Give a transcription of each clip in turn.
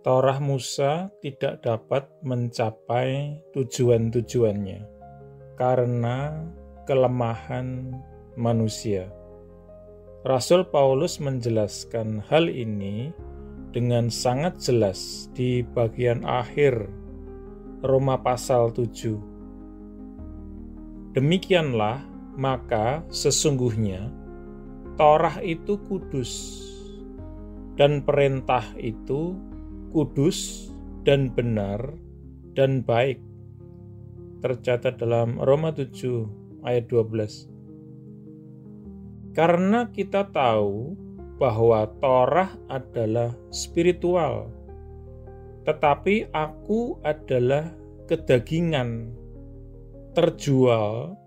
Torah Musa tidak dapat mencapai tujuan-tujuannya karena kelemahan manusia. Rasul Paulus menjelaskan hal ini dengan sangat jelas di bagian akhir Roma pasal 7. Demikianlah, maka sesungguhnya Torah itu kudus, dan perintah itu kudus dan benar dan baik. Tercatat dalam Roma 7 ayat 12. Karena kita tahu bahwa Torah adalah spiritual, tetapi aku adalah kedagingan, terjual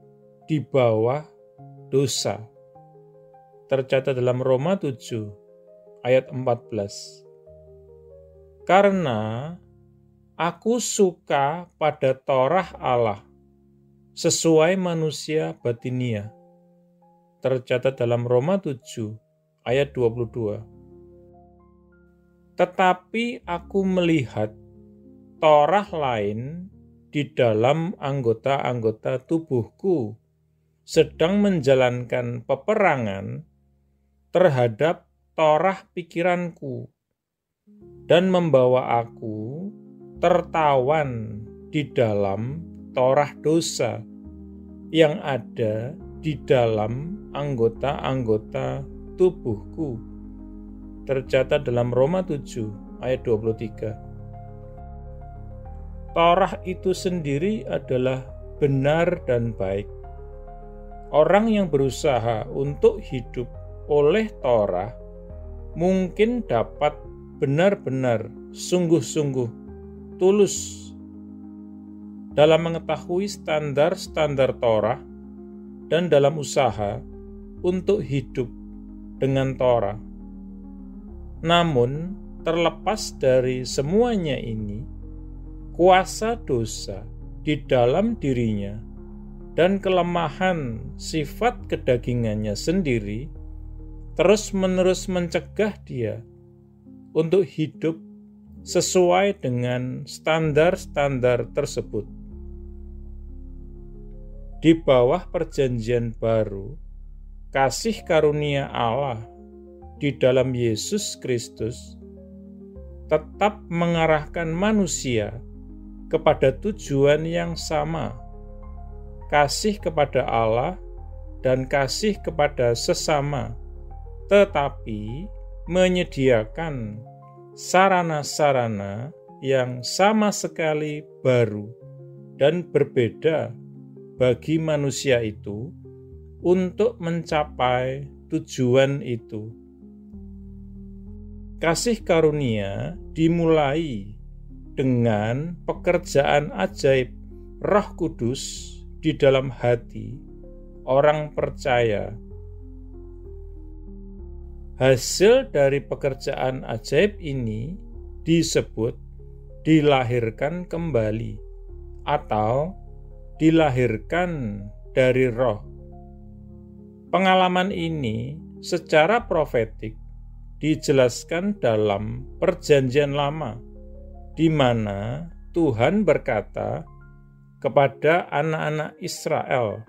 di bawah dosa. Tercatat dalam Roma 7 ayat 14. Karena aku suka pada Torah Allah sesuai manusia batinia. Tercatat dalam Roma 7 ayat 22. Tetapi aku melihat Torah lain di dalam anggota-anggota tubuhku sedang menjalankan peperangan terhadap Torah pikiranku dan membawa aku tertawan di dalam Torah dosa yang ada di dalam anggota-anggota tubuhku. Tercatat dalam Roma 7 ayat 23. Torah itu sendiri adalah benar dan baik. Orang yang berusaha untuk hidup oleh Torah mungkin dapat benar-benar sungguh-sungguh tulus dalam mengetahui standar-standar Torah dan dalam usaha untuk hidup dengan Torah. Namun, terlepas dari semuanya ini, kuasa dosa di dalam dirinya dan kelemahan sifat kedagingannya sendiri terus-menerus mencegah dia untuk hidup sesuai dengan standar-standar tersebut. Di bawah perjanjian baru, kasih karunia Allah di dalam Yesus Kristus tetap mengarahkan manusia kepada tujuan yang sama, kasih kepada Allah dan kasih kepada sesama, tetapi menyediakan sarana-sarana yang sama sekali baru dan berbeda bagi manusia itu untuk mencapai tujuan itu. Kasih karunia dimulai dengan pekerjaan ajaib Roh Kudus di dalam hati orang percaya. Hasil dari pekerjaan ajaib ini disebut dilahirkan kembali atau dilahirkan dari Roh. Pengalaman ini secara profetik dijelaskan dalam Perjanjian Lama, di mana Tuhan berkata kepada anak-anak Israel,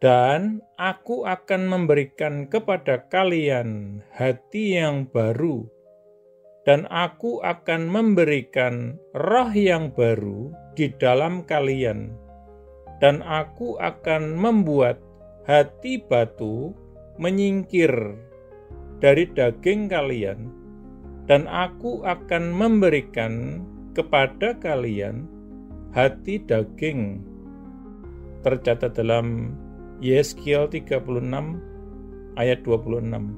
"Dan aku akan memberikan kepada kalian hati yang baru, dan aku akan memberikan roh yang baru di dalam kalian, dan aku akan membuat hati batu menyingkir dari daging kalian, dan aku akan memberikan kepada kalian hati daging." Tercatat dalam Yeskiel 36 ayat 26.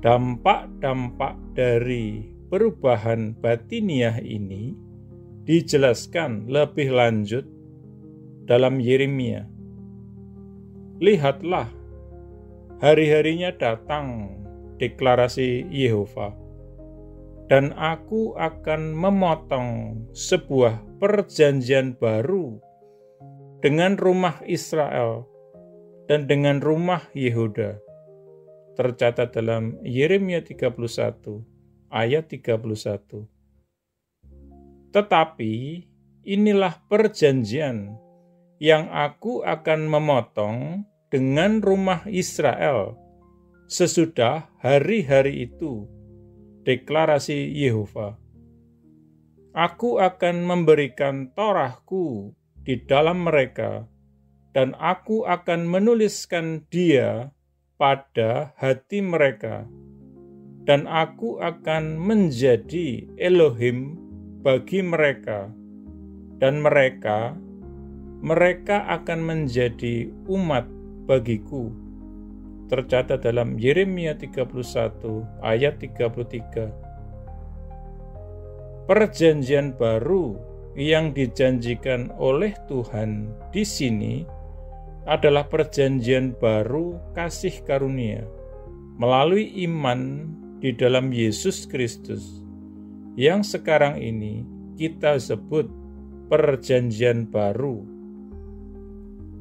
Dampak-dampak dari perubahan batiniah ini dijelaskan lebih lanjut dalam Yeremia. "Lihatlah, hari-harinya datang," deklarasi Yehova, "dan aku akan memotong sebuah perjanjian baru dengan rumah Israel dan dengan rumah Yehuda. Tercatat dalam Yeremia 31 ayat 31. Tetapi inilah perjanjian yang aku akan memotong dengan rumah Israel sesudah hari-hari itu, deklarasi Yehova. Aku akan memberikan Torahku di dalam mereka, dan aku akan menuliskan dia pada hati mereka, dan aku akan menjadi Elohim bagi mereka, dan mereka akan menjadi umat bagiku. Tercatat dalam Yeremia 31 ayat 33. Perjanjian baru yang dijanjikan oleh Tuhan di sini adalah perjanjian baru kasih karunia melalui iman di dalam Yesus Kristus, yang sekarang ini kita sebut perjanjian baru.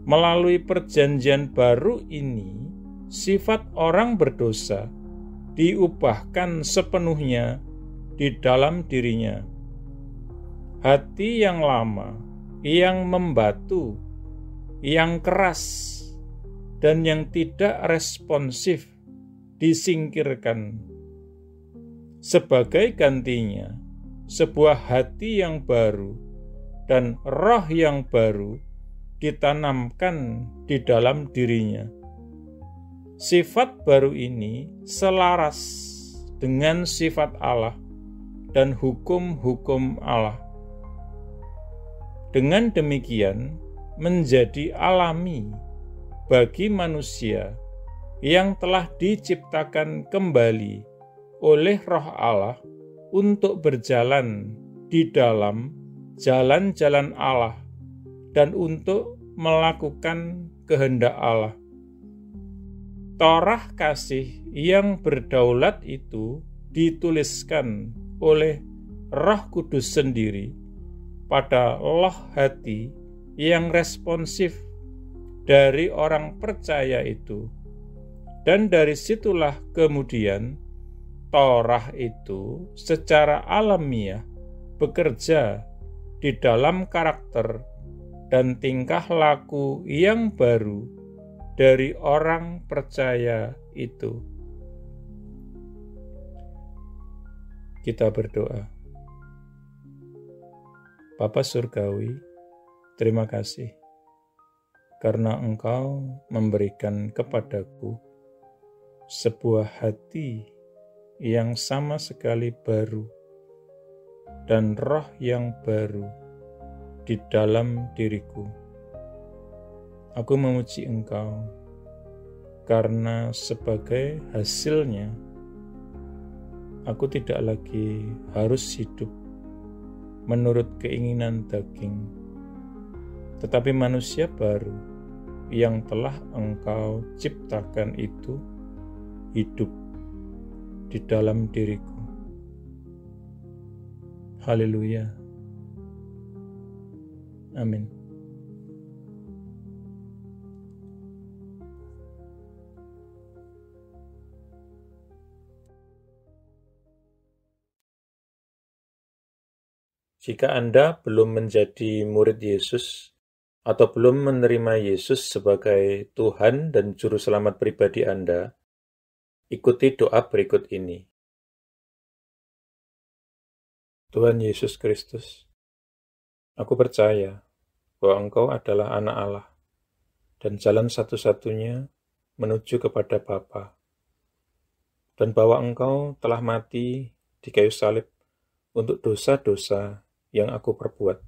Melalui perjanjian baru ini, sifat orang berdosa diubahkan sepenuhnya di dalam dirinya. Hati yang lama, yang membatu, yang keras, dan yang tidak responsif disingkirkan. Sebagai gantinya, sebuah hati yang baru dan roh yang baru ditanamkan di dalam dirinya. Sifat baru ini selaras dengan sifat Allah dan hukum-hukum Allah. Dengan demikian, menjadi alami bagi manusia yang telah diciptakan kembali oleh Roh Allah untuk berjalan di dalam jalan-jalan Allah dan untuk melakukan kehendak Allah. Torah kasih yang berdaulat itu dituliskan oleh Roh Kudus sendiri pada loh hati yang responsif dari orang percaya itu. Dan dari situlah kemudian Torah itu secara alamiah bekerja di dalam karakter dan tingkah laku yang baru dari orang percaya itu. Kita berdoa. Bapa Surgawi, terima kasih karena Engkau memberikan kepadaku sebuah hati yang sama sekali baru dan roh yang baru di dalam diriku. Aku memuji Engkau karena sebagai hasilnya aku tidak lagi harus hidup menurut keinginan daging, tetapi manusia baru yang telah Engkau ciptakan itu hidup di dalam diriku. Haleluya. Amin. Jika Anda belum menjadi murid Yesus atau belum menerima Yesus sebagai Tuhan dan Juru Selamat pribadi Anda, ikuti doa berikut ini. Tuhan Yesus Kristus, aku percaya bahwa Engkau adalah anak Allah dan jalan satu-satunya menuju kepada Bapa, dan bahwa Engkau telah mati di kayu salib untuk dosa-dosa yang aku perbuat,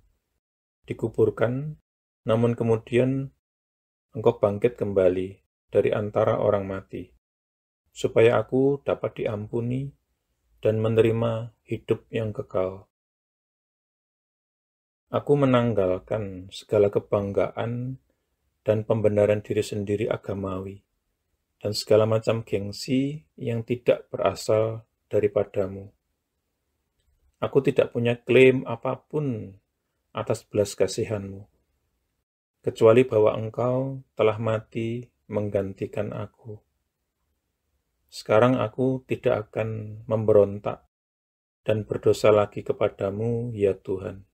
dikuburkan, namun kemudian Engkau bangkit kembali dari antara orang mati, supaya aku dapat diampuni dan menerima hidup yang kekal. Aku menanggalkan segala kebanggaan dan pembenaran diri sendiri agamawi, dan segala macam gengsi yang tidak berasal daripadamu. Aku tidak punya klaim apapun atas belas kasihan-Mu, kecuali bahwa Engkau telah mati menggantikan aku. Sekarang aku tidak akan memberontak dan berdosa lagi kepadamu, ya Tuhan.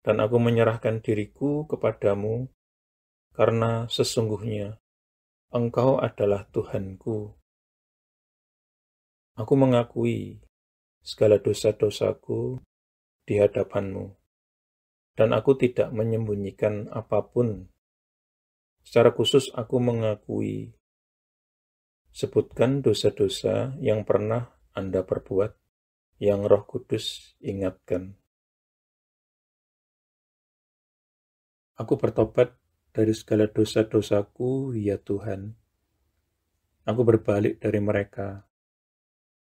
Dan aku menyerahkan diriku kepadamu, karena sesungguhnya Engkau adalah Tuhanku. Aku mengakui segala dosa-dosaku di hadapan-Mu, dan aku tidak menyembunyikan apapun. Secara khusus aku mengakui, sebutkan dosa-dosa yang pernah Anda perbuat, yang Roh Kudus ingatkan. Aku bertobat dari segala dosa-dosaku, ya Tuhan. Aku berbalik dari mereka,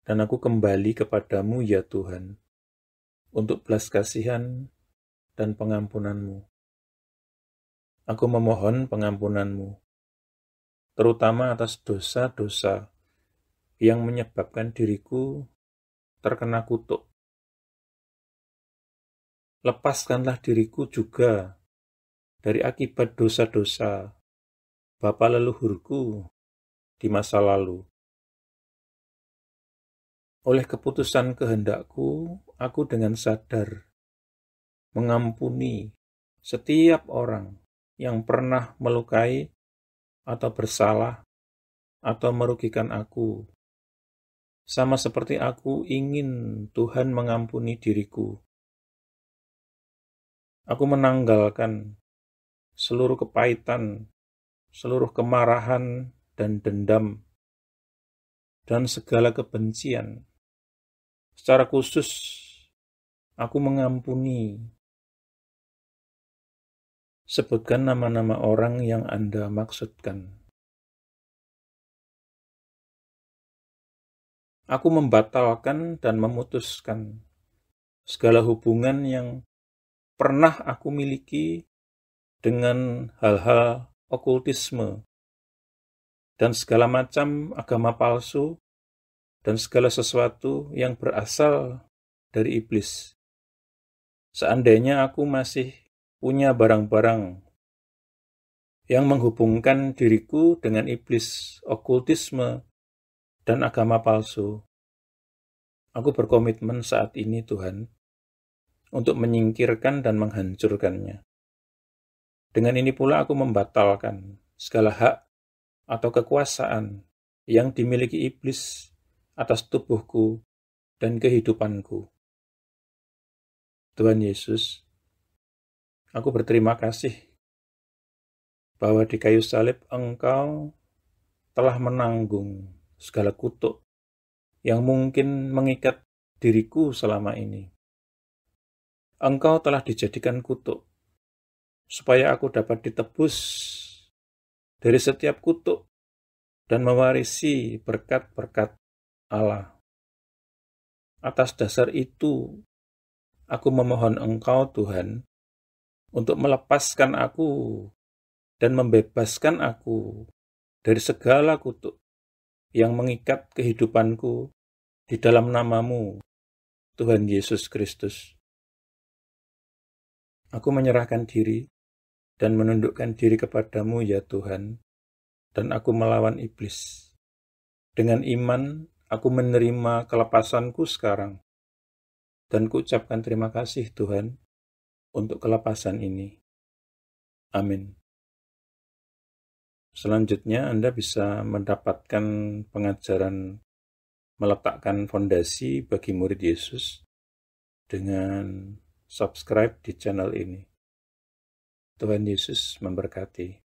dan aku kembali kepadamu, ya Tuhan, untuk belas kasihan dan pengampunan-Mu. Aku memohon pengampunan-Mu, terutama atas dosa-dosa yang menyebabkan diriku terkena kutuk. Lepaskanlah diriku juga dari akibat dosa-dosa bapa leluhurku di masa lalu. Oleh keputusan kehendakku, aku dengan sadar mengampuni setiap orang yang pernah melukai atau bersalah atau merugikan aku, sama seperti aku ingin Tuhan mengampuni diriku. Aku menanggalkan seluruh kepahitan, seluruh kemarahan dan dendam, dan segala kebencian. Secara khusus, aku mengampuni. Sebutkan nama-nama orang yang Anda maksudkan. Aku membatalkan dan memutuskan segala hubungan yang pernah aku miliki dengan hal-hal okultisme dan segala macam agama palsu dan segala sesuatu yang berasal dari iblis. Seandainya aku masih punya barang-barang yang menghubungkan diriku dengan iblis, okultisme, dan agama palsu, aku berkomitmen saat ini, Tuhan, untuk menyingkirkan dan menghancurkannya. Dengan ini pula aku membatalkan segala hak atau kekuasaan yang dimiliki iblis atas tubuhku dan kehidupanku. Tuhan Yesus, aku berterima kasih bahwa di kayu salib Engkau telah menanggung segala kutuk yang mungkin mengikat diriku selama ini. Engkau telah dijadikan kutuk, supaya aku dapat ditebus dari setiap kutuk dan mewarisi berkat-berkat Allah. Atas dasar itu, aku memohon Engkau, Tuhan, untuk melepaskan aku dan membebaskan aku dari segala kutuk yang mengikat kehidupanku di dalam nama-Mu, Tuhan Yesus Kristus. Aku menyerahkan diri dan menundukkan diri kepadamu, ya Tuhan, dan aku melawan iblis. Dengan iman, aku menerima kelepasanku sekarang, dan kuucapkan terima kasih, Tuhan, untuk kelepasan ini. Amin. Selanjutnya, Anda bisa mendapatkan pengajaran meletakkan fondasi bagi murid Yesus dengan subscribe di channel ini. Tuhan Yesus memberkati.